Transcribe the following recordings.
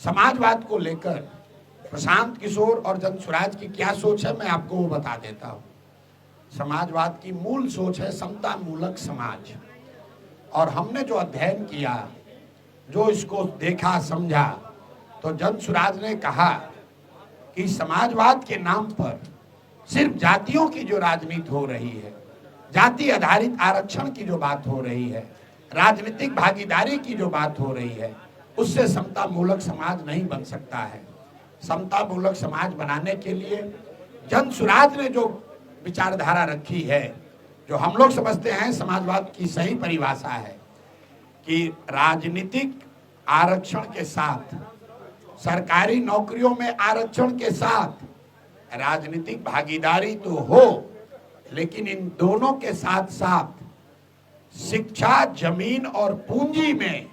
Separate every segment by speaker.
Speaker 1: समाजवाद को लेकर प्रशांत किशोर और जनसुराज की क्या सोच है मैं आपको वो बता देता हूं। समाजवाद की मूल सोच है समता मूलक समाज, और हमने जो अध्ययन किया, जो इसको देखा समझा, तो जनसुराज ने कहा कि समाजवाद के नाम पर सिर्फ जातियों की जो राजनीति हो रही है, जाति आधारित आरक्षण की जो बात हो रही है, राजनीतिक भागीदारी की जो बात हो रही है, उससे समता मूलक समाज नहीं बन सकता है। समता मूलक समाज बनाने के लिए जनसुराज ने जो विचारधारा रखी है, जो हम लोग समझते हैं समाजवाद की सही परिभाषा है कि राजनीतिक आरक्षण के साथ, सरकारी नौकरियों में आरक्षण के साथ राजनीतिक भागीदारी तो हो, लेकिन इन दोनों के साथ साथ शिक्षा, जमीन और पूंजी में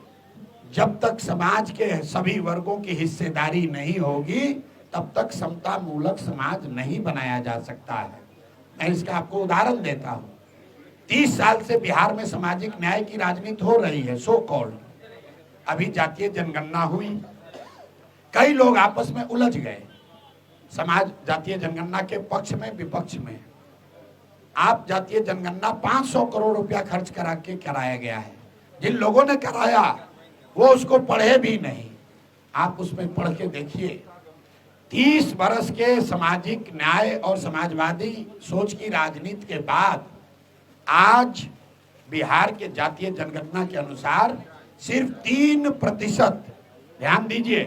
Speaker 1: जब तक समाज के सभी वर्गों की हिस्सेदारी नहीं होगी, तब तक समता मूलक समाज नहीं बनाया जा सकता है। मैं इसका आपको उदाहरण देता हूं। 30 साल से बिहार में सामाजिक न्याय की राजनीति हो रही है, सो कॉल्ड। अभी जातीय जनगणना हुई, कई लोग आपस में उलझ गए, समाज जातीय जनगणना के पक्ष में विपक्ष में। आप जातीय जनगणना 500 करोड़ रुपया खर्च करा के कराया गया है। जिन लोगों ने कराया वो उसको पढ़े भी नहीं। आप उसमें पढ़ के देखिए। 30 बरस के सामाजिक न्याय और समाजवादी सोच की राजनीति के बाद आज बिहार के जातीय जनगणना के अनुसार सिर्फ 3%, ध्यान दीजिए,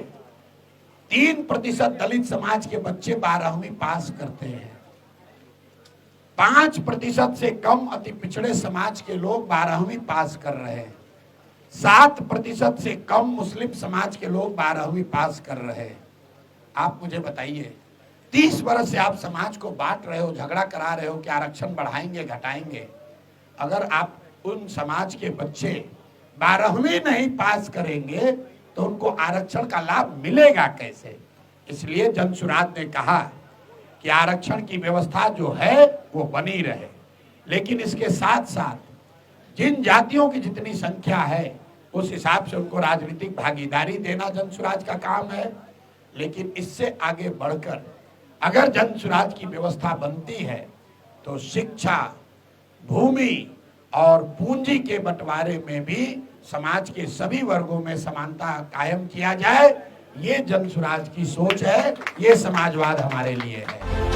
Speaker 1: 3% दलित समाज के बच्चे 12वीं पास करते हैं। 5% से कम अति पिछड़े समाज के लोग 12वीं पास कर रहे हैं। 7% से कम मुस्लिम समाज के लोग 12वीं पास कर रहे हैं। आप मुझे बताइए, 30 वर्ष से आप समाज को बांट रहे हो, झगड़ा करा रहे हो कि आरक्षण बढ़ाएंगे घटाएंगे। अगर आप उन समाज के बच्चे 12वीं नहीं पास करेंगे तो उनको आरक्षण का लाभ मिलेगा कैसे? इसलिए जनसुराज ने कहा कि आरक्षण की व्यवस्था जो है वो बनी रहे, लेकिन इसके साथ साथ जिन जातियों की जितनी संख्या है उस हिसाब से उनको राजनीतिक भागीदारी देना जनसुराज का काम है। लेकिन इससे आगे बढ़कर अगर जनसुराज की व्यवस्था बनती है तो शिक्षा, भूमि और पूंजी के बंटवारे में भी समाज के सभी वर्गों में समानता कायम किया जाए। ये जनसुराज की सोच है, ये समाजवाद हमारे लिए है।